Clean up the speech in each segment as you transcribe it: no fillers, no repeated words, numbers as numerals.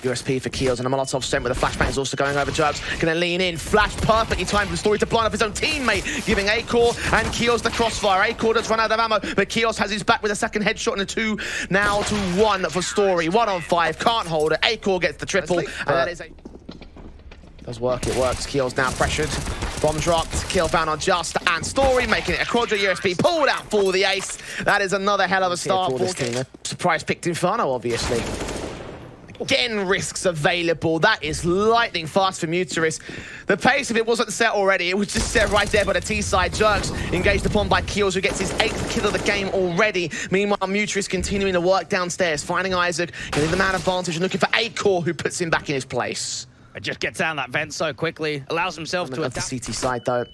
USP for Keels, and a Molotov sent with a flashbang is also going over Jerks. Gonna lean in, flash perfectly timed for Story to blind up his own teammate, giving Acor and Keels the crossfire. Acor does run out of ammo, but Keels has his back with a second headshot and a 2 now to 1 for Story. 1 on 5, can't hold it. Acor gets the triple, and that is a... Does work, it works. Keels now pressured. Bomb dropped, kill found on Just, and Story making it a quadra. USP pulled out for the ace. That is another hell of a start for this team. Surprise picked Inferno, obviously. Again, risks available. That is lightning fast for Muturis. The pace, if it wasn't set already, it was just set right there by the T side. Jerks engaged upon by Keels, who gets his 8th kill of the game already. Meanwhile, Muturis continuing to work downstairs, finding Isaac, getting the man advantage, and looking for Acor, who puts him back in his place. It just gets down that vent so quickly, allows himself to adapt. The CT side, though.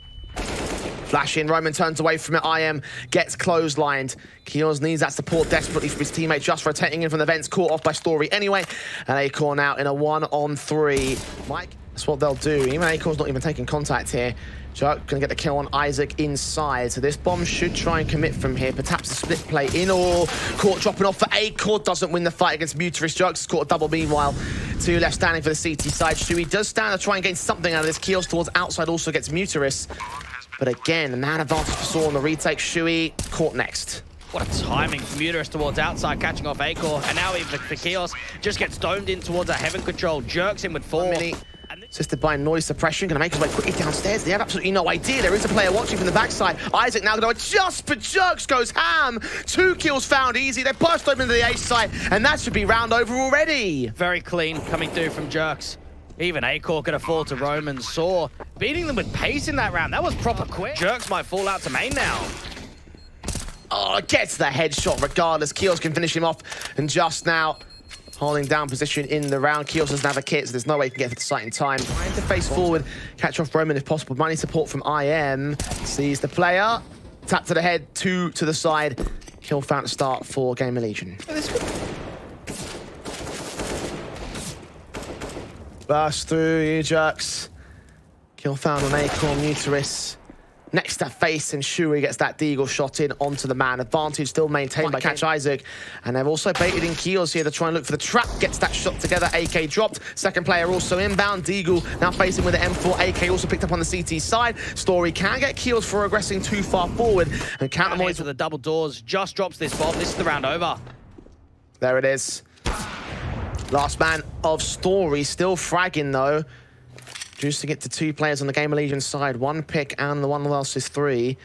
Flash in, Roman turns away from it. IM gets clotheslined. Keels needs that support desperately from his teammate, just rotating in from the vents, caught off by Story anyway. And Acor now in a 1-on-3. Mike, that's what they'll do. Even Acor's not even taking contact here. Jerk gonna get the kill on Isaac inside. So this bomb should try and commit from here. Perhaps the split play in or caught dropping off for Acor. Doesn't win the fight against Muturis. Jerk's caught a double meanwhile. 2 left standing for the CT side. Shui does stand to try and gain something out of this. Keels towards outside also gets Muturis. But again, the man advantage for Saw on the retake. Shui caught next. What a timing for Muturis towards outside, catching off Acor. And now even for Keels, just gets domed in towards a heaven control. Jerks in with 4. Assisted by noise suppression, gonna make his way quickly downstairs. They have absolutely no idea. There is a player watching from the backside. Isaac now gonna adjust, but Jerks goes ham. 2 kills found easy. They burst open to the ace side, and that should be round over already. Very clean coming through from Jerks. Even Acor gonna fall to Roman. Saw beating them with pace in that round. That was proper quick. Jerks might fall out to main now. Oh, gets the headshot regardless. Keels can finish him off, and Just now holding down position in the round. Keels doesn't have a kit, so there's no way he can get to the site in time. Trying to face forward, catch off Roman if possible. Money support from IM. Sees the player. Tap to the head, 2 to the side. Kill found to start for GamerLegion. Burst through, Jerks. Kill found on Acor, Muturis. Next to face, and Shui gets that deagle shot in onto the man. Advantage still maintained by Catch Isaac. And they've also baited in Keels here to try and look for the trap. Gets that shot together. AK dropped. Second player also inbound. Deagle now facing with the M4. AK also picked up on the CT side. Story can get Keels for aggressing too far forward. And counter to the double doors. Just drops this bomb. This is the round over. There it is. Last man of Story, still fragging though. Juicing it to 2 players on the GamerLegion side. 1 pick and the one else is 3.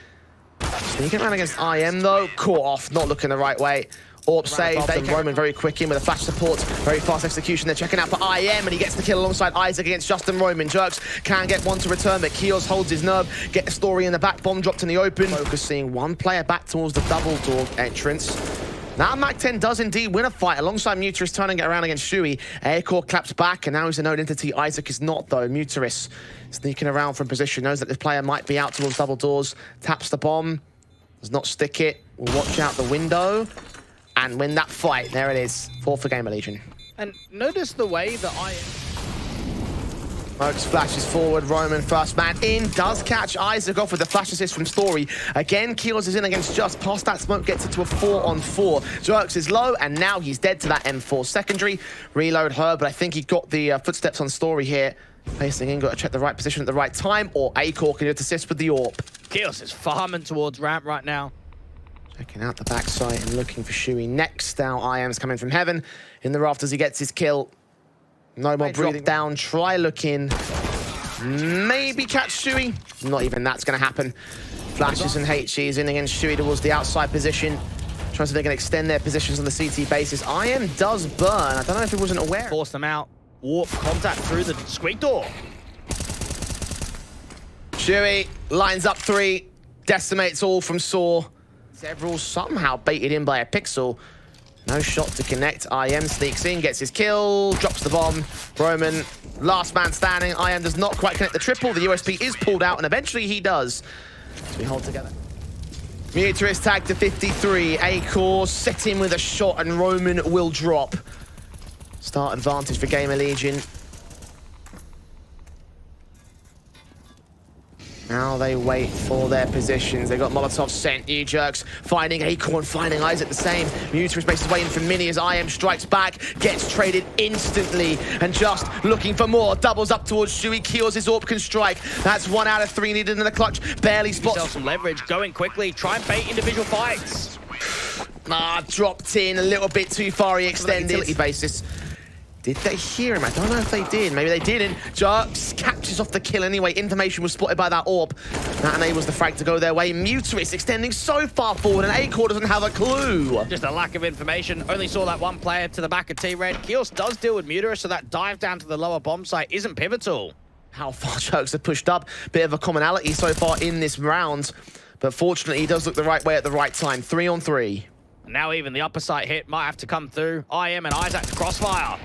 Sneaking around against IM though. Caught off, not looking the right way. Orp saved, and Roman very quick in with a flash support. Very fast execution. They're checking out for IM, and he gets the kill alongside Isaac against Justin Roman. Jerks can get 1 to return, but Keels holds his nerve. Get the Story in the back. Bomb dropped in the open. Focusing 1 player back towards the double door entrance. Now Mac-10 does indeed win a fight alongside Muturis turning it around against Shui. Acor claps back, and now he's a known entity. Isaac is not though. Muturis sneaking around from position, knows that this player might be out towards double doors. Taps the bomb, does not stick it. Will watch out the window and win that fight. There it is. 4 for GamerLegion. And notice the way that Smokes splashes forward. Roman first man in. Does catch Isaac off with the flash assist from Story. Again, Keels is in against Just. Past that smoke gets it to a 4-on-4. Jerks is low, and now he's dead to that M4 secondary. Reload her, but I think he got the footsteps on Story here. Facing in, got to check the right position at the right time, or Acor can do it to assist with the AWP. Keels is farming towards ramp right now. Checking out the backside and looking for Shui next. Now IM's coming from heaven. In the rafters, he gets his kill. No more breathing down. Try looking. Maybe catch Shui. Not even that's going to happen. Flashes and HG's in against Shui towards the outside position. Trying to they can extend their positions on the CT basis. IM does burn. I don't know if he wasn't aware. Force them out. Warp contact through the squeak door. Shui lines up 3. Decimates all from Saw. Several somehow baited in by a pixel. No shot to connect. IM sneaks in, gets his kill, drops the bomb. Roman, last man standing. IM does not quite connect the triple. The USP is pulled out, and eventually he does. So we hold together. Muturis tagged to 53. Acor set him with a shot, and Roman will drop. Start advantage for GamerLegion. Now they wait for their positions. They got Molotov sent. You Jerks finding Acorn, finding Isaac the same. Muterus basically waiting for Mini as IM strikes back, gets traded instantly, and just looking for more. Doubles up towards Shui. Keels his AWP can strike. That's 1 out of 3 needed in the clutch. Barely spots. Yourself some leverage, going quickly, try and bait individual fights. Dropped in a little bit too far. He extended. Utility basis. Did they hear him? I don't know if they did. Maybe they didn't. Jerks catches off the kill anyway. Information was spotted by that AWP. That enables the frag to go their way. Muterus extending so far forward, and Acorn doesn't have a clue. Just a lack of information. Only saw that one player to the back of T-Red. Keels does deal with Muterus, so that dive down to the lower bomb site isn't pivotal. How far Jerks have pushed up. Bit of a commonality so far in this round. But fortunately, he does look the right way at the right time. 3 on 3. Now even the upper site hit might have to come through. IM and Isaac to crossfire.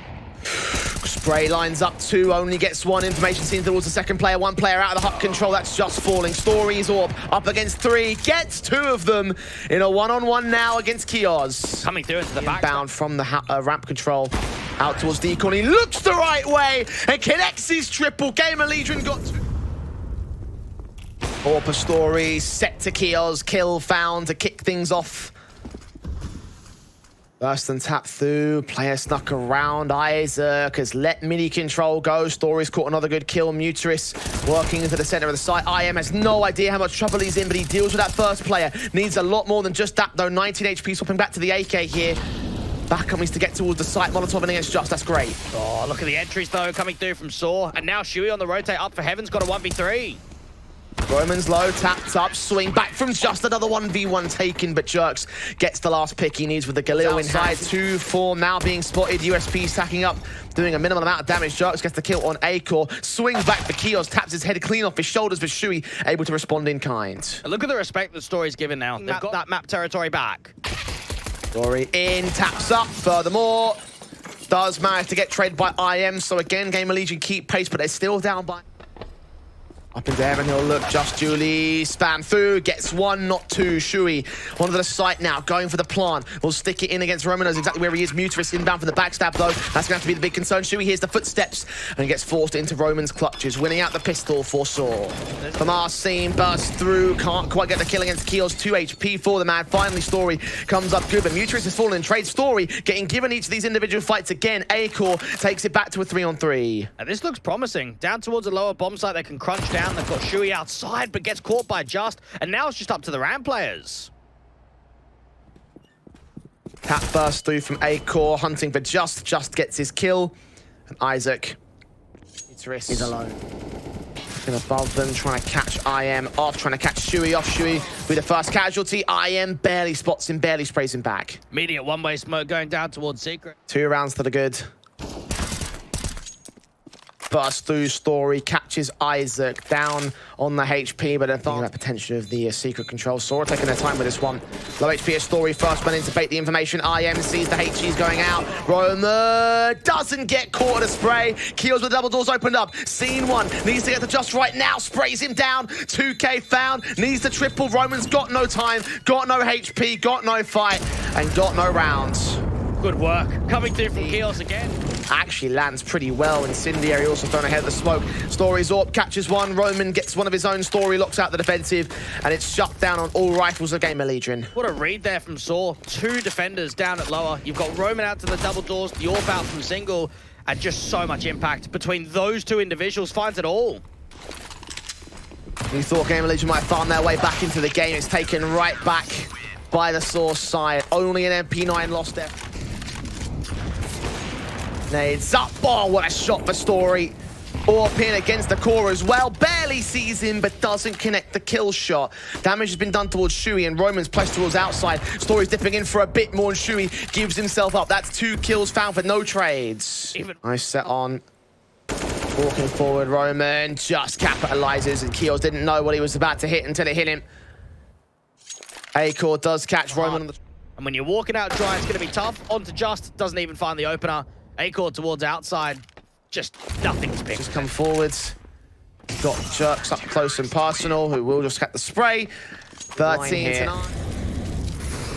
Spray lines up 2, only gets 1. Information seen towards the second player. 1 player out of the hut control. That's just falling. Stories AWP up against 3. Gets 2 of them in a 1-on-1 now against Kios. Coming through into the back. Inbound from the ramp control. Out towards Deacon. He looks the right way and connects his triple. GamerLegion got 2. AWP Story set to Kios. Kill found to kick things off. Burst and tap through, player snuck around. Isaac has let mini control go. Story's caught another good kill. Muterus working into the center of the site. IM has no idea how much trouble he's in, but he deals with that first player. Needs a lot more than just that, though. 19 HP, swapping back to the AK here. Back up needs to get towards the site. Molotov and against Just, that's great. Oh, look at the entries, though, coming through from Saw. And now Shui on the rotate up for Heaven's got a 1v3. Roman's low, tapped up, swing back from Just, another 1v1 taken, but Jerks gets the last pick he needs with the Galil inside. 2-4 now being spotted. USP stacking up, doing a minimal amount of damage. Jerks gets the kill on Acor, swings back for Kios, taps his head clean off his shoulders, but Shui able to respond in kind. And look at the respect that Story's given now. They've got that map territory back. Story in, taps up, furthermore, does manage to get traded by IM, so again, GamerLegion keep pace, but they're still down by... Up into heaven, he'll look. Just Julie spam through, gets 1, not 2. Shui onto the site now, going for the plant. Will stick it in against Roman, knows exactly where he is. Muterus inbound for the backstab, though. That's going to have to be the big concern. Shui hears the footsteps and gets forced into Roman's clutches, winning out the pistol for Saw. Kamar scene bursts through, can't quite get the kill against Keels. 2 HP for the man. Finally, Story comes up good, but Muterus has fallen in trade. Story getting given each of these individual fights again. Acor takes it back to a 3-on-3. And this looks promising. Down towards the lower bomb site, they can crunch down. They've got Shui outside, but gets caught by Just. And now it's just up to the ramp players. Tap burst through from Acor, hunting for Just. Just gets his kill. And Isaac is alone. Above them, trying to catch IM off, trying to catch Shui off. Shui with the first casualty. IM barely spots him, barely sprays him back. Immediate one-way smoke going down towards Secret. 2 rounds to the good. Burst through. Story catches Isaac down on the HP, but I think that potential of the secret control. Sora taking their time with this one. Low HP Story first went in to bait the information. IM sees the HG's going out. Roma doesn't get caught at a spray. Keels with double doors opened up. Scene 1 needs to get to Just right now. Sprays him down. 2K found. Needs the triple. Roman's got no time, got no HP, got no fight, and got no rounds. Good work. Coming through from Keels again. Actually lands pretty well. Incendiary also thrown ahead of the smoke. Story's AWP catches 1. Roman gets one of his own. Story locks out the defensive, and it's shut down on all rifles of GamerLegion. What a read there from Saw. 2 defenders down at lower. You've got Roman out to the double doors, the AWP out from single, and just so much impact between those 2 individuals. Finds it all. You thought GamerLegion might find their way back into the game. It's taken right back by the Source side. Only an MP9 lost there. Nades up. Oh, what a shot for Story. AWP in against the core as well. Barely sees him, but doesn't connect the kill shot. Damage has been done towards Shui, and Roman's placed towards outside. Story's dipping in for a bit more, and Shui gives himself up. That's 2 kills found for no trades. Nice set on. Walking forward, Roman just capitalizes, and Keels didn't know what he was about to hit until it hit him. Acor does catch Roman on the... And when you're walking out dry, it's going to be tough. Onto Just, doesn't even find the opener. Acor towards outside, just nothing to pick. Just come forwards. Got Jerks up close and personal, who will just get the spray. 13 to 9.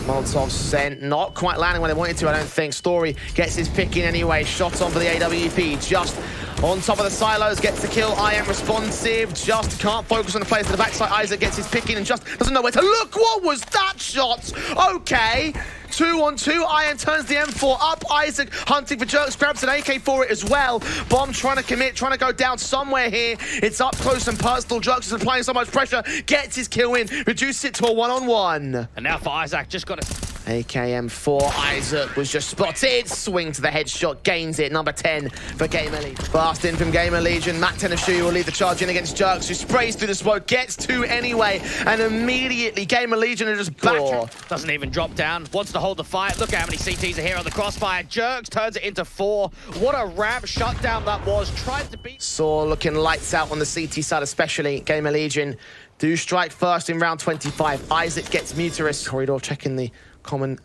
Molotov sent, not quite landing when they wanted to, I don't think. Story gets his pick in anyway. Shot on for the AWP, just on top of the silos, gets the kill. IM responsive, just can't focus on the players to the backside. Isaac gets his pick in and just doesn't know where to look. What was that shot? Okay. 2-on-2, IM turns the M4 up. Isaac hunting for Jerks, grabs an AK for it as well. Bomb trying to commit, trying to go down somewhere here. It's up close and personal. Jerks is applying so much pressure, gets his kill in, reduces it to a 1-on-1. And now for Isaac, just got to... AKM4, Isaac was just spotted. Swing to the headshot, gains it. Number 10 for GamerLegion. Fast in from GamerLegion. Mac 10 of Shui will lead the charge in against Jerks, who sprays through the smoke, gets 2 anyway, and immediately GamerLegion are just back. Doesn't even drop down, wants to hold the fight. Look at how many CTs are here on the crossfire. Jerks turns it into 4. What a ramp shutdown that was. Tried to beat... Saw looking lights out on the CT side, especially. GamerLegion do strike first in round 25. Isaac gets Muterus. Corridor checking the common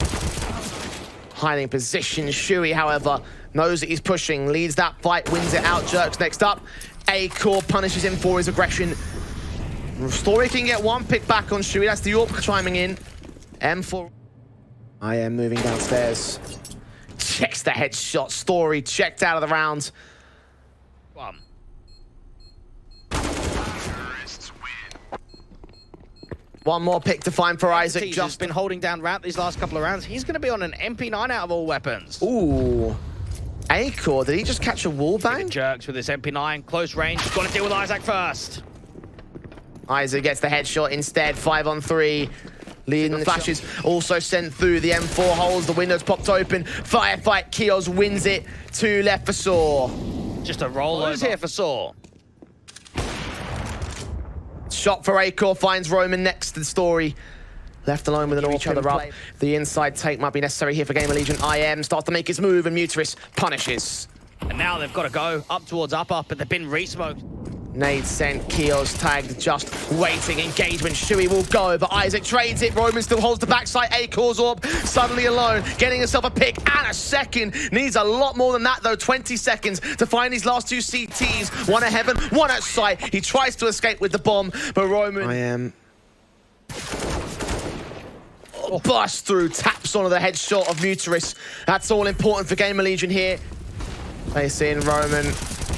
hiding position. Shui, however, knows that he's pushing, leads that fight, wins it out. Jerks next up. A-Core punishes him for his aggression. Story can get 1 pick back on Shui. That's the AWP chiming in. M4. IM moving downstairs. Checks the headshot. Story checked out of the round. One more pick to find for Isaac. Just been holding down Ramp these last couple of rounds. He's going to be on an MP9 out of all weapons. Ooh. A-Core, did he just catch a wall bang? Jerks with his MP9. Close range. He's got to deal with Isaac first. Isaac gets the headshot instead. 5-on-3. Leading the flashes. Also sent through. The M4 holes. The windows popped open. Firefight. Kios wins it. 2 left for Saw. Just a roll here for Saw. Shot for A-Core finds Roman next to the Story. Left alone with an each other up. The inside take might be necessary here for GamerLegion. IM starts to make his move and Muterus punishes. And now they've got to go up towards upper, but they've been re-smoked. Nade sent, Kios tagged, just waiting. Engagement, Shui will go, but Isaac trades it. Roman still holds the backside. A-Core's AWP suddenly alone, getting himself a pick and a second. Needs a lot more than that though, 20 seconds to find these last 2 CTs. One at heaven, one at sight. He tries to escape with the bomb, but Roman... Bursts through, taps onto the headshot of Muterus. That's all important for GamerLegion here. Place in, Roman.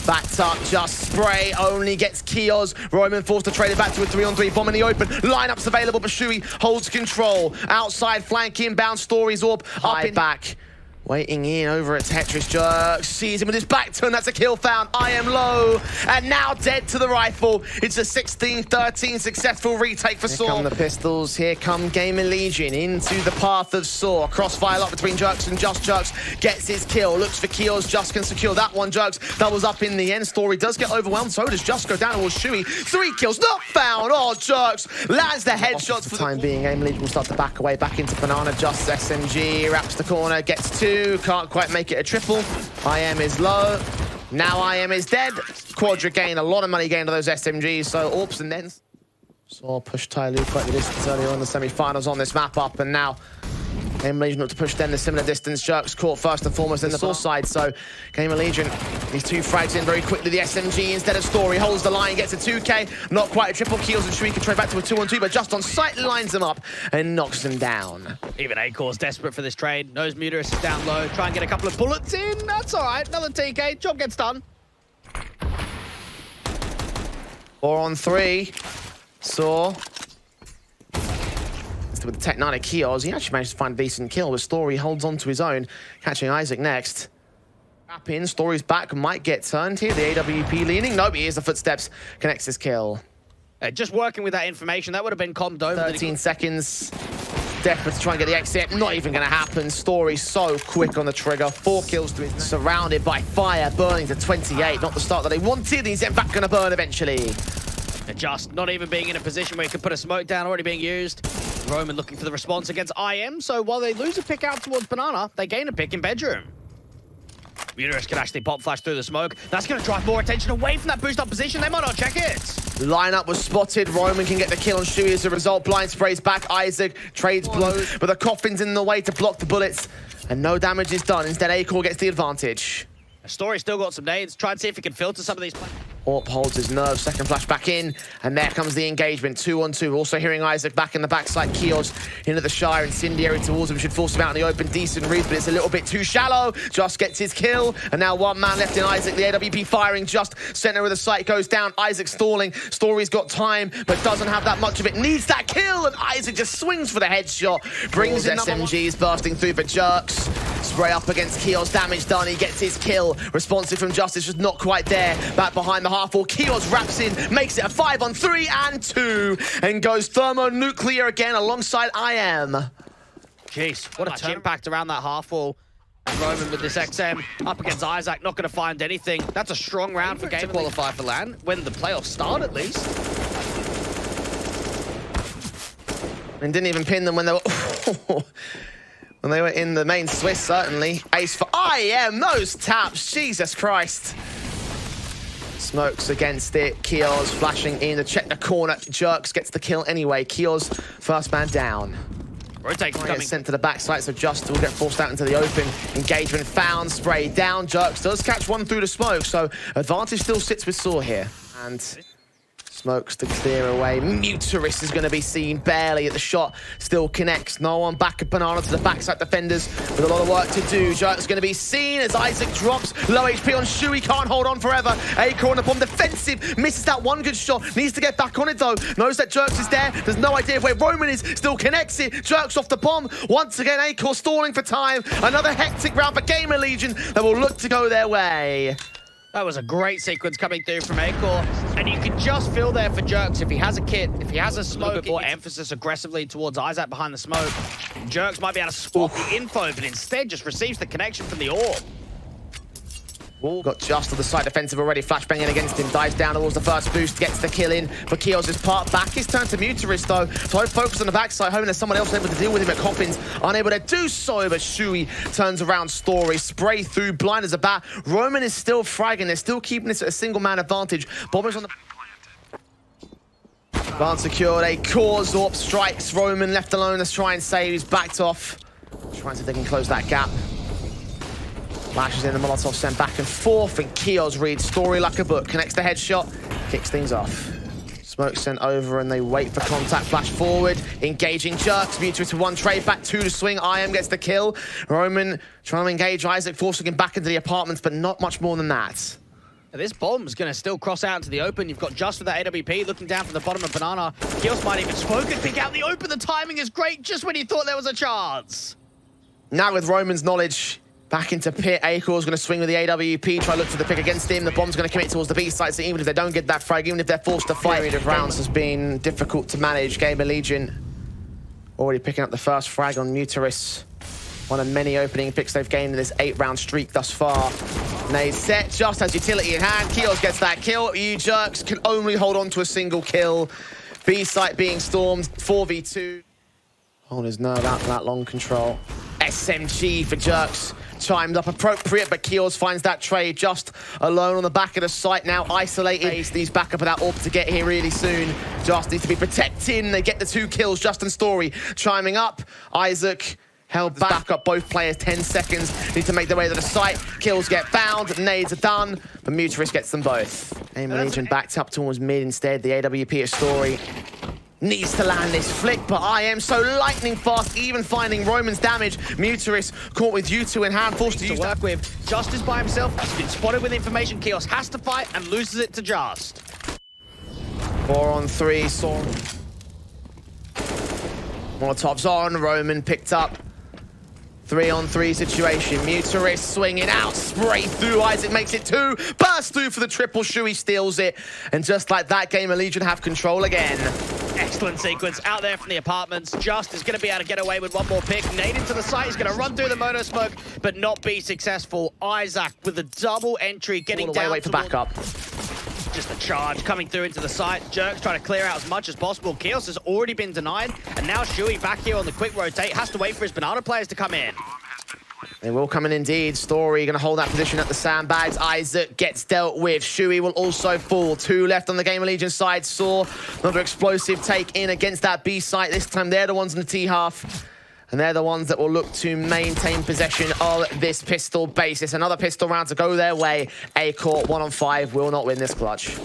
Backed up, just spray, only gets Kios. Roman forced to trade it back to a 3-on-3. Bomb in the open. Lineups available, but Shui holds control. Outside flank, inbound, Stories AWP. Up in back. Waiting in over at Tetris. Jerks sees him with his back turn. That's a kill found. IM low. And now dead to the rifle. It's a 16-13 successful retake for Saw. Here come the pistols. Here come GamerLegion into the path of Saw. Crossfire lock between Jerks and Just. Jerks gets his kill. Looks for Kios. Just can secure that one. Jerks doubles up in the end. Story does get overwhelmed. So does Just go down towards Shui. 3 kills. Not found. Oh, Jerks lands the headshots for the time being. GamerLegion will start to back away. Back into Banana. Just SMG. Wraps the corner. Gets 2. Can't quite make it a triple. IM is low. Now IM is dead. Quadra gain, a lot of money gained on those SMGs. So AWPs and then saw push Tyloo quite the distance earlier on the semi-finals on this map up, and now GamerLegion look to push them the similar distance. Jerks caught first and foremost in the Saw side, so GamerLegion, these 2 frags in very quickly. The SMG instead of Story holds the line, gets a 2K, not quite a triple. Kios and Shui can trade back to a 2-on-2, but Just on sight lines them up and knocks them down. Even A-Core's desperate for this trade. Knows Muterus is down low, try and get a couple of bullets in. That's all right, another TK, job gets done. 4-on-3, Saw. With the Tech-9 Kios, he actually managed to find a decent kill, but Story holds on to his own, catching Isaac next. Wrap in, Story's back, might get turned here. The AWP leaning. Nope, he hears the footsteps, connects his kill. Just working with that information, that would have been commed over. 13 seconds. Desperate to try and get the exit. Not even going to happen. Story so quick on the trigger. 4 kills to his... Surrounded by fire, burning to 28. Not the start that they wanted. He's in fact going to burn eventually. Just not even being in a position where he could put a smoke down, already being used. Roman looking for the response against IM, so while they lose a pick out towards Banana, they gain a pick in bedroom. Muterus can actually pop flash through the smoke. That's going to drive more attention away from that boost up position. They might not check it. Lineup was spotted. Roman can get the kill on Shui as a result. Blind sprays back. Isaac trades blows, but the coffin's in the way to block the bullets, and no damage is done. Instead, A-Core gets the advantage. Story still got some nades. Try and see if he can filter some of these. Orp holds his nerve, second flash back in, and there comes the engagement, 2-on-2. Also hearing Isaac back in the backside, Kios into the Shire, incendiary towards him, should force him out in the open, decent read, but it's a little bit too shallow. Just gets his kill, and now one man left in Isaac, the AWP firing, just center of the site goes down, Isaac stalling, Story's got time, but doesn't have that much of it, needs that kill, and Isaac just swings for the headshot, brings in SMGs bursting through for Jerks. Spray up against Kios, damage done, he gets his kill. Responsive from Justice, just not quite there. Back behind the half wall, Kios wraps in, makes it a 5-on-3 and 2, and goes thermonuclear again alongside IM. Jeez, what a impact around that half wall. Roman with this XM up against Isaac, not going to find anything. That's a strong round for game to qualify for LAN, when the playoffs start at least. And didn't even pin them when they were... when they were in the main Swiss, certainly. Ace for IM, those taps, Jesus Christ. Smokes against it, Kios flashing in to check the corner. Jerks gets the kill anyway. Kios, first man down. Rotate coming. Sent to the backside, so Just will get forced out into the open. Engagement found, spray down. Jerks does catch one through the smoke, so advantage still sits with Saw here. And Smokes to clear away. Muteris is going to be seen barely at the shot. Still connects. No one back at Banana to the backside defenders with a lot of work to do. Jerk's going to be seen as Isaac drops. Low HP on Shui. Can't hold on forever. Acorn upon defensive. Misses that one good shot. Needs to get back on it though. Knows that Jerks is there. There's no idea where Roman is. Still connects it. Jerks off the bomb. Once again, Acorn stalling for time. Another hectic round for GamerLegion that will look to go their way. That was a great sequence coming through from Acor, and you can just feel there for Jerks if he has a kit, if he has a smoke, a bit more emphasis aggressively towards Isaac behind the smoke. Jerks might be able to spot the info, but instead just receives the connection from the orb. Got Just on the side defensive already, flashbanging against him, dives down towards the first boost, gets the kill in for Kios' part. Back his turn to Muteris though, so focus on the backside, hoping there's someone else able to deal with him at Coffins. Unable to do so, but Shui turns around Story, spray through, blind as a bat. Roman is still fragging, they're still keeping this at a single man advantage. Bomber's on the... Barn secured, a core Zorp strikes Roman, left alone, let's try and save, he's backed off. Trying to see if they can close that gap. Flashes in, the Molotov sent back and forth, and Kios reads Story like a book. Connects the headshot, kicks things off. Smoke sent over, and they wait for contact. Flash forward, engaging Jerks. Mutual to one trade, back two to swing. IM gets the kill. Roman trying to engage Isaac, forcing him back into the apartments, but not much more than that. This bomb's going to still cross out into the open. You've got Just with that AWP looking down from the bottom of Banana. Kios might even smoke and pick out the open. The timing is great just when he thought there was a chance. Now with Roman's knowledge, back into pit, Acor's going to swing with the AWP, try to look for the pick against him. The bomb's going to commit towards the B side, so even if they don't get that frag, even if they're forced to fight, period of rounds has been difficult to manage. GamerLegion already picking up the first frag on Muteris. One of many opening picks they've gained in this 8-round streak thus far. Nade set, Just has utility in hand. Kios gets that kill. You Jerks can only hold on to a single kill. B site being stormed, 4v2. Hold his nerve out for that long control. SMG for Jerks. Timed up appropriate, but Kios finds that trade. Just alone on the back of the site now, isolated. He's back up for that orb to get here really soon. Just needs to be protecting. They get the 2 kills. Just and Story chiming up. Isaac held back up both players, 10 seconds. Need to make their way to the site. Kills get found. Nades are done, but Muteris gets them both. GamerLegion backed up towards mid instead. The AWP is Story. Needs to land this flick, but IM so lightning fast, even finding Roman's damage. Muteris caught with U2 in hand, forced to use work with. Just is by himself. He's been spotted with information. Kios has to fight and loses it to Just. 4-on-3, Saw. Molotov's on, Roman picked up. 3-on-3 situation. Muteris swinging out, spray through. Isaac makes it 2, burst through for the triple. Shui steals it, and just like that, GamerLegion have control again. Excellent sequence out there from the apartments. Just is going to be able to get away with one more pick. Nade into the site. He's going to run through the mono smoke, but not be successful. Isaac with a double entry, getting down. Wait for backup. Just a charge coming through into the site. Jerks trying to clear out as much as possible. Kios has already been denied, and now Shui back here on the quick rotate. Has to wait for his Banana players to come in. They will come in indeed. Story going to hold that position at the sandbags. Isaac gets dealt with. Shui will also fall. 2 left on the GamerLegion side. Saw another explosive take in against that B site. This time they're the ones in the T half. And they're the ones that will look to maintain possession of this pistol basis. Another pistol round to go their way. A-Core 1-on-5 will not win this clutch.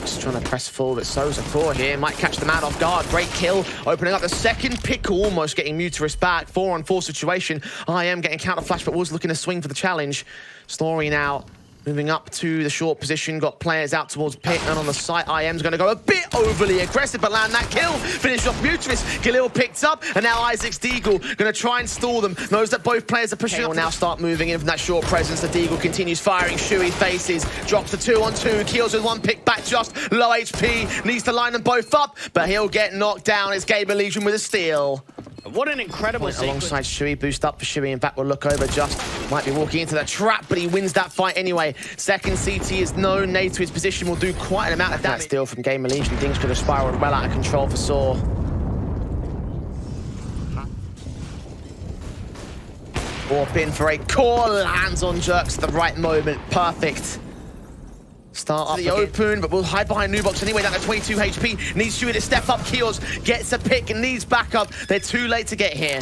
Just trying to press full, but so's a core here. Might catch the man off guard. Great kill. Opening up the second pick, almost getting Muterus back. 4-on-4 situation. IM getting counter flash, but was looking to swing for the challenge. Story now moving up to the short position. Got players out towards pit, and on the site, IM's going to go a bit overly aggressive, but land that kill. Finish off Muterus. Galil picked up, and now Isaac's Deagle going to try and stall them. Knows that both players are pushing up. Will now start moving in from that short presence. The Deagle continues firing. Shui faces. Drops the 2-on-2. Kills with one pick back just. Low HP. Needs to line them both up, but he'll get knocked down. It's GamerLegion with a steal. What an incredible sequence. Alongside Shui, boost up for Shui. In fact, we'll look over just. Might be walking into the trap, but he wins that fight anyway. Second CT is known. Nade to his position will do quite an amount of damage. That steal from GamerLegion. Things could have spiraled well out of control for Saw. Warp in for a core. Lands on Jerks at the right moment. Perfect. Start up the open, but we'll hide behind Nubox anyway. Down to 22 HP. Needs Shui to step up. Kios gets a pick and needs backup. They're too late to get here.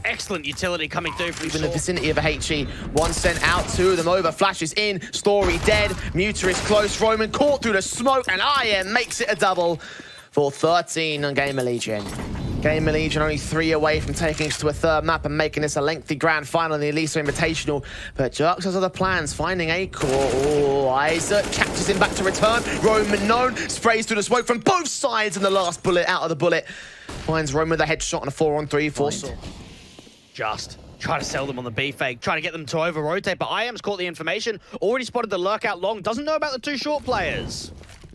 Excellent utility coming through from in the vicinity of a HE. One sent out, two of them over. Flashes in. Story dead. Muterus close. Roman caught through the smoke, and IM makes it a double for 13 on GamerLegion. GamerLegion only 3 away from taking us to a third map and making this a lengthy grand final in the Elisa Invitational. But Jerks has other plans, finding A-Core. Oh, Isaac captures him back to return. Roman known, sprays through the smoke from both sides, and the last bullet out of the bullet finds Roman with a headshot on a 4-on-3 for Saw. Just trying to sell them on the B fake, trying to get them to over-rotate, but IM's caught the information, already spotted the lurk out long, doesn't know about the 2 short players.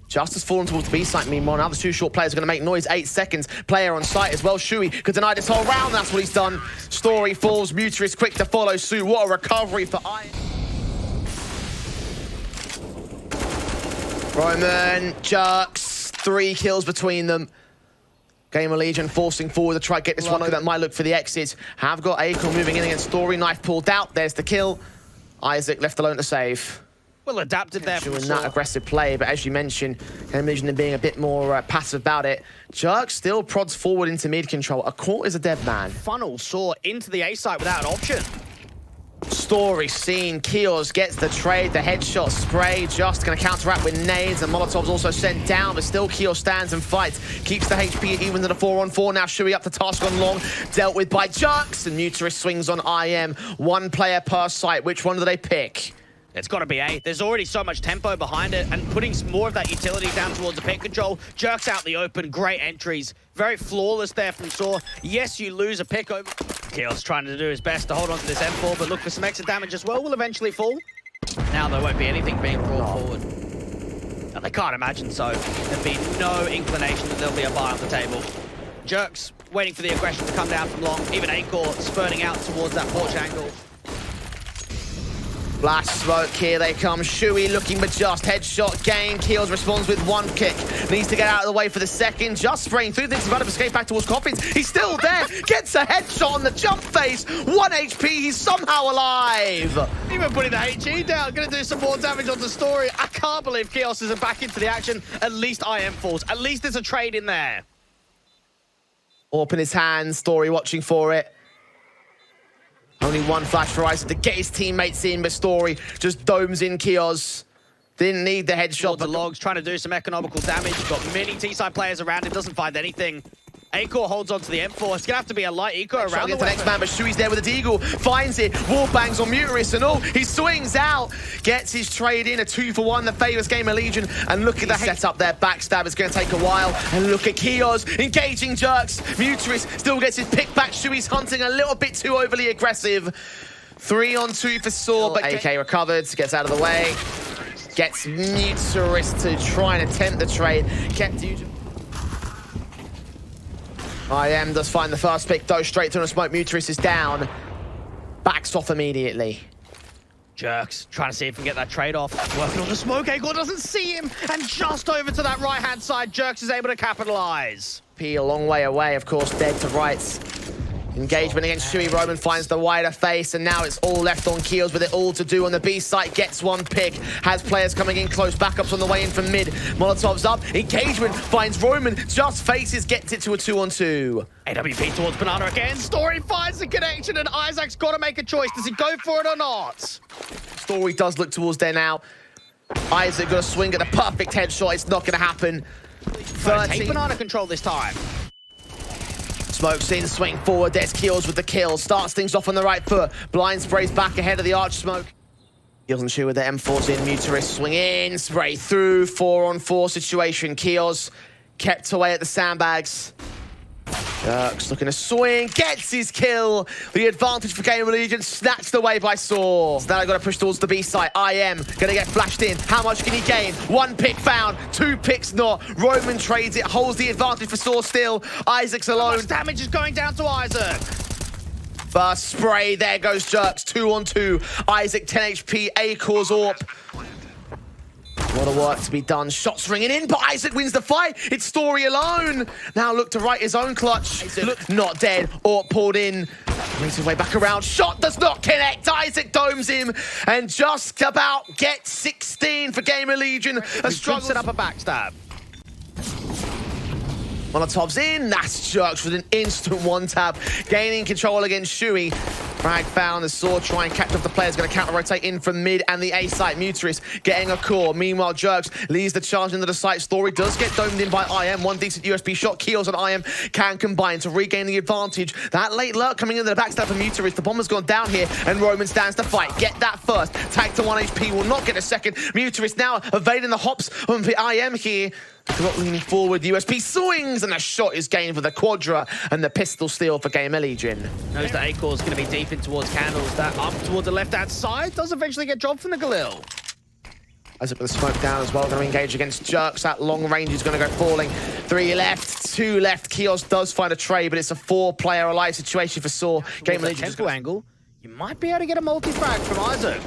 Just has fallen towards the B site. Meanwhile, now the 2 short players are going to make noise. 8 seconds. Player on site as well. Shui could deny this whole round. That's what he's done. Story falls. Muterus quick to follow suit. What a recovery for Roman, Jerks, 3 kills between them. GamerLegion forcing forward to try to get this one over. That might look for the exit. Have got A-Core moving in against Story. Knife pulled out. There's the kill. Isaac left alone to save. Well adapted there from that aggressive play, but as you mentioned, GamerLegion being a bit more passive about it. Jerk still prods forward into mid control. A Court is a dead man. Funnel Saw into the A site without an option. Story seen. Kios gets the trade, the headshot spray. Just going to counteract with nades, and Molotov's also sent down, but still Kios stands and fights. Keeps the HP even to the 4-on-4. Now Shui up the task on long, dealt with by Jerks, and Muterus swings on IM. 1 player per site. Which one do they pick? It's got to be A. There's already so much tempo behind it, and putting more of that utility down towards the pit control. Jerks out the open, great entries. Very flawless there from Saw. Yes, you lose a pick over. Kios trying to do his best to hold on to this M4, but look for some extra damage as well. Will eventually fall. Now there won't be anything being brought forward. And they can't imagine so. There'd be no inclination that there'll be a buy on the table. Jerks waiting for the aggression to come down from long. Even A-Core spurting out towards that porch angle. Flash smoke, here they come. Shui looking but just. Headshot gain. Keels responds with 1 kick. Needs to get out of the way for the second. Just spraying through. Thinks about to escape back towards Coffins. He's still there. Gets a headshot on the jump face. 1 HP. He's somehow alive. Even putting the HE down. Going to do some more damage on the Story. I can't believe Kios isn't back into the action. At least IM falls. At least there's a trade in there. Orp in his hands. Story watching for it. Only 1 flash for Isaac to get his teammates in, but Story just domes in Kios. Didn't need the headshot. The logs trying to do some economical damage. Got many T-side players around him, doesn't find anything. A-Core holds on to the M4. It's going to have to be a light Eco around the next man, but Shui's there with a Deagle. Finds it. Wall bangs on Muterus and all. He swings out. Gets his trade in. A 2-for-1 that favours GamerLegion. And look at the setup there. Backstab is going to take a while. And look at Kios engaging Jerks. Muterus still gets his pick back. Shui's hunting a little bit too overly aggressive. 3-on-2 for Saw, but AK recovered. Gets out of the way. Gets Muterus to try and attempt the trade. Kept IM does find the first pick, though, straight through the smoke. Muterus is down. Backs off immediately. Jerks trying to see if he can get that trade off. Working on the smoke. A-Core doesn't see him. And just over to that right-hand side, Jerks is able to capitalize. P a long way away, of course, dead to rights. Engagement against Shui. Roman finds the wider face, and now it's all left on Keels with it all to do on the B site. Gets one pick, has players coming in close, backups on the way in from mid. Molotov's up, engagement finds Roman, just faces, gets it to a 2-on-2. AWP towards Banana again. Story finds the connection, and Isaac's got to make a choice. Does he go for it or not? Story does look towards there now. Isaac got to swing at the perfect headshot. It's not going to happen. Take Banana control this time. Smokes in, swing forward. There's Keels with the kill. Starts things off on the right foot. Blind sprays back ahead of the arch smoke. Keels and Shu with the M4s in. Mutarist swing in, spray through. 4-on-4 situation. Keels kept away at the sandbags. Jerks looking to swing, gets his kill. The advantage for GamerLegion snatched away by Saw. So now they've got to push towards the B site. IM gonna get flashed in. How much can he gain? 1 pick found, 2 picks not. Roman trades it, holds the advantage for Saw still. Isaac's alone. Much damage is going down to Isaac. First spray, there goes Jerks. 2-on-2. Isaac 10 HP, A-Cores AWP. A lot of work to be done. Shots ringing in, but Isaac wins the fight. It's Story alone. Now look to right his own clutch. Look, not dead. Or pulled in. Makes his way back around. Shot does not connect. Isaac domes him and just about gets 16 for GamerLegion. A struggle set up a backstab. Molotov's in. That's Jerks with an instant one-tap. Gaining control against Shui. Frag found. The Saw try and catch up the players. Going to counter-rotate in from mid and the A site. Mutarist getting a core. Meanwhile, Jerks leads the charge into the site. Story does get domed in by IM. One decent USB shot. Keels and IM can combine to regain the advantage. That late lurk coming into the backstab for Mutarist. The bomber's gone down here and Roman stands to fight. Get that first. Tag to 1 HP. Will not get a second. Mutarist now evading the hops of IM here. Not leaning forward, USP swings, and the shot is gained for the Quadra, and the pistol steal for GamerLegion. Knows that A-Core's going to be deep in towards Candles. That up towards the left-hand side does eventually get dropped from the Galil. Isaac with the smoke down as well, going to engage against Jerks. That long range is going to go falling. 3 left, 2 left. Kios does find a trade, but it's a 4-player alive situation for Saw. GamerLegion temple angle. You might be able to get a multi-frag from Isaac.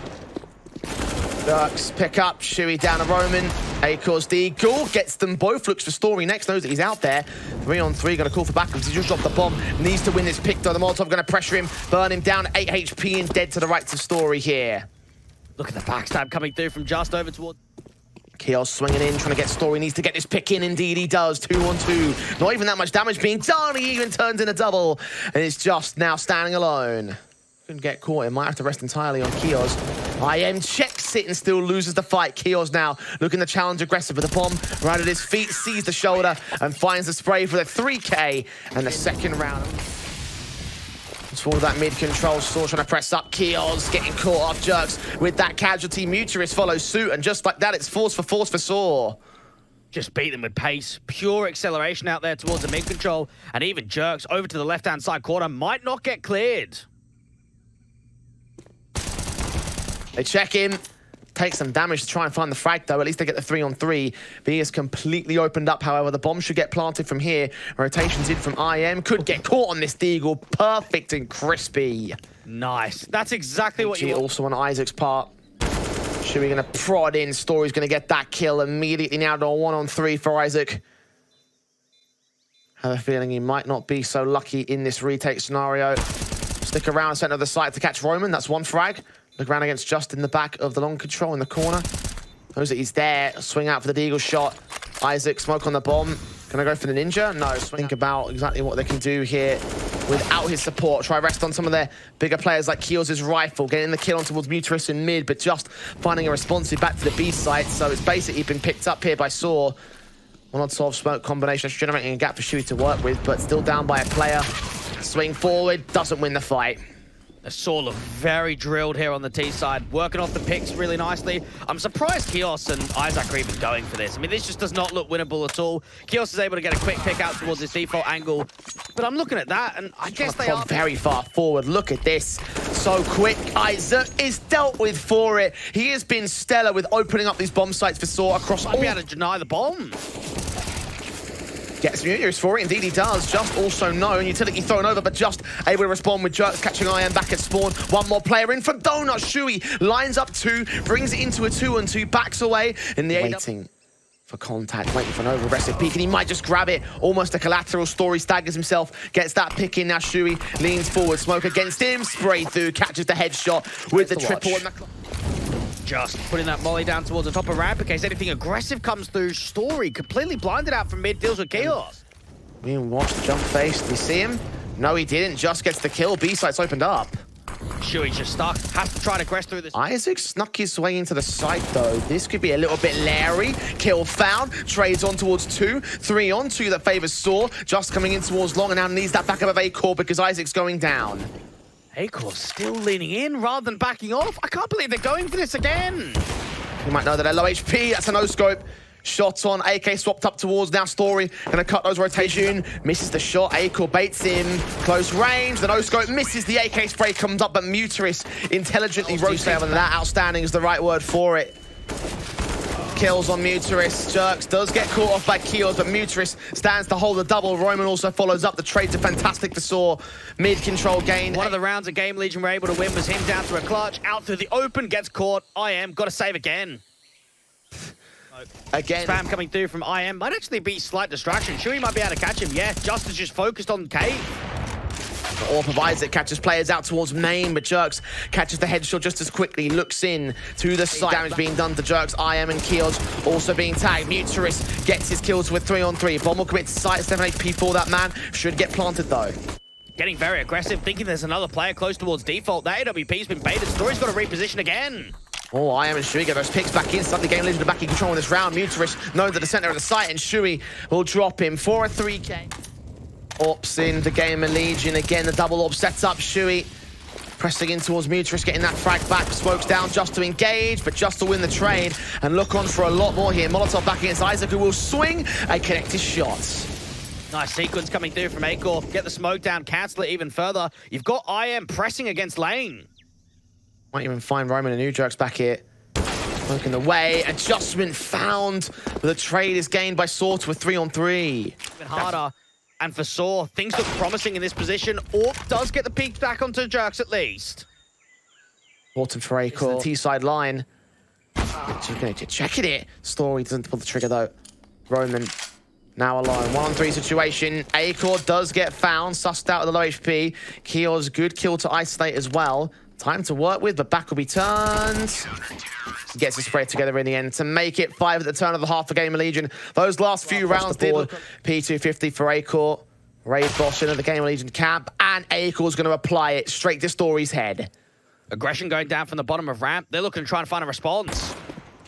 Jerks pick up, Shui down to Roman. A-Cores D-Ghoul gets them both, looks for Story next, knows that he's out there. 3-on-3, going to call for backup because he just dropped the bomb. Needs to win this pick though. The Molotov going to pressure him, burn him down, 8 HP and dead to the right of Story here. Look at the backstab coming through from just over towards... Keels swinging in, trying to get Story, needs to get this pick in, indeed he does. 2-on-2, not even that much damage being done, he even turns in a double. And it's just now standing alone. Couldn't get caught, it might have to rest entirely on Keels. IM checks it and still loses the fight. Keels now looking to challenge aggressive with a bomb right at his feet, sees the shoulder and finds the spray for the 3K and the second round. For that mid control, Saw trying to press up. Keels getting caught off. Jerks with that casualty. Mutarist follows suit, and just like that, it's force for Saw. Just beat them with pace. Pure acceleration out there towards the mid control, and even Jerks over to the left-hand side corner might not get cleared. They check him. Take some damage to try and find the frag, though. At least they get the 3-on-3. B is completely opened up, however. The bomb should get planted from here. Rotations in from IM. Could get caught on this Deagle. Perfect and crispy. Nice. That's exactly what you want. Also on Isaac's part. Shui going to prod in. Story's going to get that kill immediately now to a 1-on-3 for Isaac. Have a feeling he might not be so lucky in this retake scenario. Stick around center of the site to catch Roman. That's 1 frag. Look around against just in the back of the long control in the corner. Knows that he's there. Swing out for the Deagle shot. Isaac, smoke on the bomb. Gonna go for the ninja? No, think about exactly what they can do here without his support. Try rest on some of their bigger players like Keels' rifle, getting the kill on towards Mutarist in mid, but just finding a responsive back to the B site. So it's basically been picked up here by Saw. 1-on-12 smoke combination, generating a gap for Shui to work with, but still down by a player. Swing forward, doesn't win the fight. The Saw look very drilled here on the T side, working off the picks really nicely. I'm surprised Kios and Isaac are even going for this. I mean, this just does not look winnable at all. Kios is able to get a quick pick out towards his default angle, but I'm looking at that, and I guess they are very far forward. Look at this. So quick. Isaac is dealt with for it. He has been stellar with opening up these bomb sites for Saw across all. Might be able to deny the bomb. Gets Mutarist for it, indeed he does. Just also known, utility thrown over, but just able to respond with Jerks catching IM back at spawn. 1 more player in from Donut. Shui lines up 2, brings it into a 2-on-2, backs away in the waiting. for contact, waiting for an over-aggressive peek, and he might just grab it. Almost a collateral. Story staggers himself, gets that pick in. Now Shui leans forward, smoke against him, spray through, catches the headshot with the triple. Just putting that molly down towards the top of ramp in case anything aggressive comes through. Story completely blinded out from mid, deals with chaos. We watch the jump face. Did we see him? No, he didn't. Just gets the kill. B-site's opened up. Shui's just stuck. Has to try to crest through this. Isaac snuck his way into the site, though. This could be a little bit leery. Kill found. Trades on towards 2. 3 on 2 that favors Saw. Just coming in towards long and now needs that backup of A-Core because Isaac's going down. A-Core's still leaning in rather than backing off. I can't believe they're going for this again. You might know that they're low HP. That's a no-scope. Shot on, AK swapped up towards now Story. Gonna cut those rotation. Misses the shot, A-Core baits him. Close range, the no-scope misses. The AK spray comes up, but Muteris intelligently rotates. And that outstanding is the right word for it. Kills on Muteris. Jerks does get caught off by Kios, but Muteris stands to hold the double. Roman also follows up. The trades are fantastic for Saw. Mid-control gain. One of the rounds that GamerLegion were able to win was him down to a clutch. Out through the open, gets caught. IM, got to save again. Again. Spam coming through from IM. Might actually be slight distraction. Shui might be able to catch him. Yeah, Justice just focused on Cave. Or provides it, catches players out towards main, but Jerks catches the headshot just as quickly, looks in to the site. Damage being done to Jerks, IM and Kios also being tagged. Muteris gets his kills with 3 on 3. Bomb will commit to site, 7 HP for that man. Should get planted though. Getting very aggressive, thinking there's another player close towards default. That AWP's been baited. Story's got to reposition again. Oh, IM and Shui get those picks back in. Suddenly GamerLegion are back in control in this round. Muteris known to the center of the site, and Shui will drop him for a 3K. Ops in the GamerLegion. Again, the double op sets up. Shui pressing in towards Muteris, getting that frag back. Smokes down just to engage, but just to win the trade. And look on for a lot more here. Molotov back against Isaac, who will swing a connected shot. Nice sequence coming through from A-Core. Get the smoke down, cancel it even further. You've got IM pressing against lane. Might even find Roman and New Jerks back here. Smoking away. Adjustment found. The trade is gained by Saw to a 3 on 3. Even harder. And for Saw, things look promising in this position. Orp does get the peek back onto Jerks at least. Important for A-Core. T-side line. Checking it. Story doesn't pull the trigger though. Roman now alone. 1 on 3 situation. A-Core does get found. Sussed out of the low HP. Kios, good kill to isolate as well. Time to work with, but back will be turned. Gets the spray together in the end to make it 5 at the turn of the half for GamerLegion. Those last few rounds did look P250 for A-Core. Raid boss into the GamerLegion camp, and A-Core's going to apply it straight to Story's head. Aggression going down from the bottom of ramp. They're looking to try and find a response.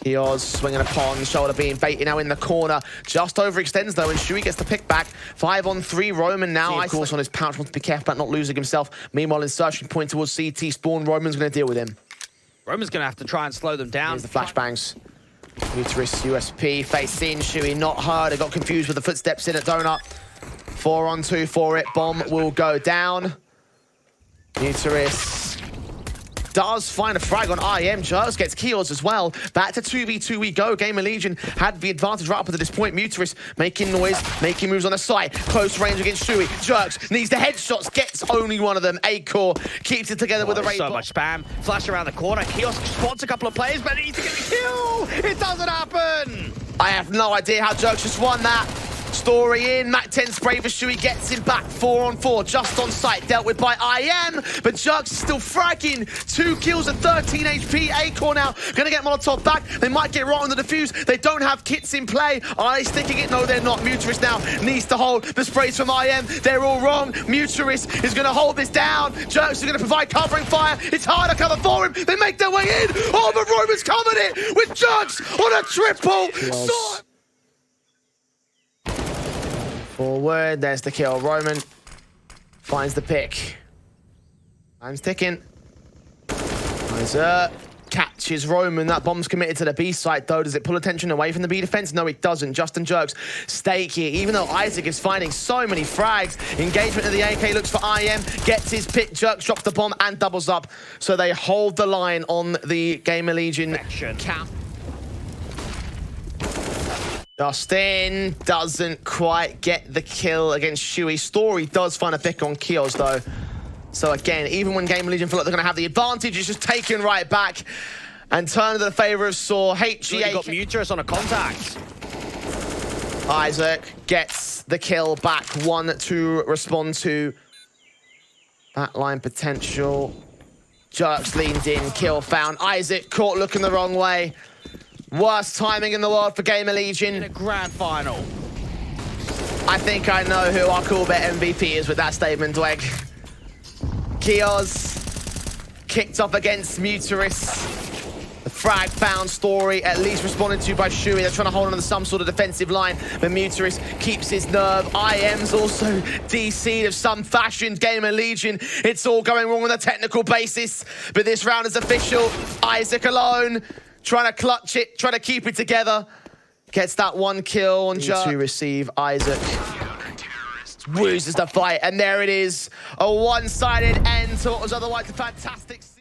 Kios swinging upon, shoulder being baited now in the corner. Just overextends though, and Shui gets the pick back. 5 on 3, Roman now. Of course on his pouch, wants to be careful about not losing himself. Meanwhile, insertion point towards CT spawn. Roman's going to deal with him. Roman's going to have to try and slow them down. Here's the flashbangs. Muteris, USP, face in. Shui not heard. It got confused with the footsteps in at Donut. 4 on 2 for it. Bomb will go down. Muteris does find a frag on IM. Jerks gets Kios as well. Back to 2v2 we go. GamerLegion had the advantage right up to this point. Muteris making noise, making moves on the side. Close range against Shui. Jerks needs the headshots, gets only one of them. A-Core keeps it together with a raid. So much spam. Flash around the corner. Kios spots a couple of players, but he needs to get the kill. It doesn't happen. I have no idea how Jerks just won that. Story in, Mac 10 spray for Shui, gets him back. 4 on 4, just on site, dealt with by IM, but Jerks is still fragging. 2 kills and 13 HP. A-Core now gonna get Molotov back. They might get right on the defuse. They don't have kits in play. Are they sticking it? No, they're not. Muteris now needs to hold the sprays from IM. They're all wrong. Muteris is gonna hold this down. Jerks is gonna provide covering fire. It's harder cover for him. They make their way in. Oh, but Roman's covered it with Jerks on a triple. Forward, there's the kill. Roman finds the pick. Time's ticking. Isaac catches Roman. That bomb's committed to the B site though. Does it pull attention away from the B defense? No, it doesn't. Justin Jerks stake here. Even though Isaac is finding so many frags. Engagement of the AK looks for IM. Gets his pick. Jerks drops the bomb and doubles up. So they hold the line on the GamerLegion cap. Justin doesn't quite get the kill against Shui. Story does find a pick on Kios though. So again, even when GamerLegion feel like they're going to have the advantage, it's just taken right back and turned to the favor of Saw. HiGHLiGHTS got Muteris on a contact. Isaac gets the kill back. 1 to respond to. Backline potential. Jerks leaned in, kill found. Isaac caught looking the wrong way. Worst timing in the world for GamerLegion. In a grand final. I think I know who our cool bet MVP is with that statement, Dweg. Kios kicked off against Muturis. The frag found Story, at least responded to by Shui. They're trying to hold on to some sort of defensive line, but Muturis keeps his nerve. IM's also DC'd of some fashion. GamerLegion, it's all going wrong on a technical basis, but this round is official. Isaac alone, trying to clutch it, trying to keep it together. Gets that 1 kill on Jerk. To receive Isaac. Loses the fight, and there it is. A one-sided end to what was otherwise a fantastic...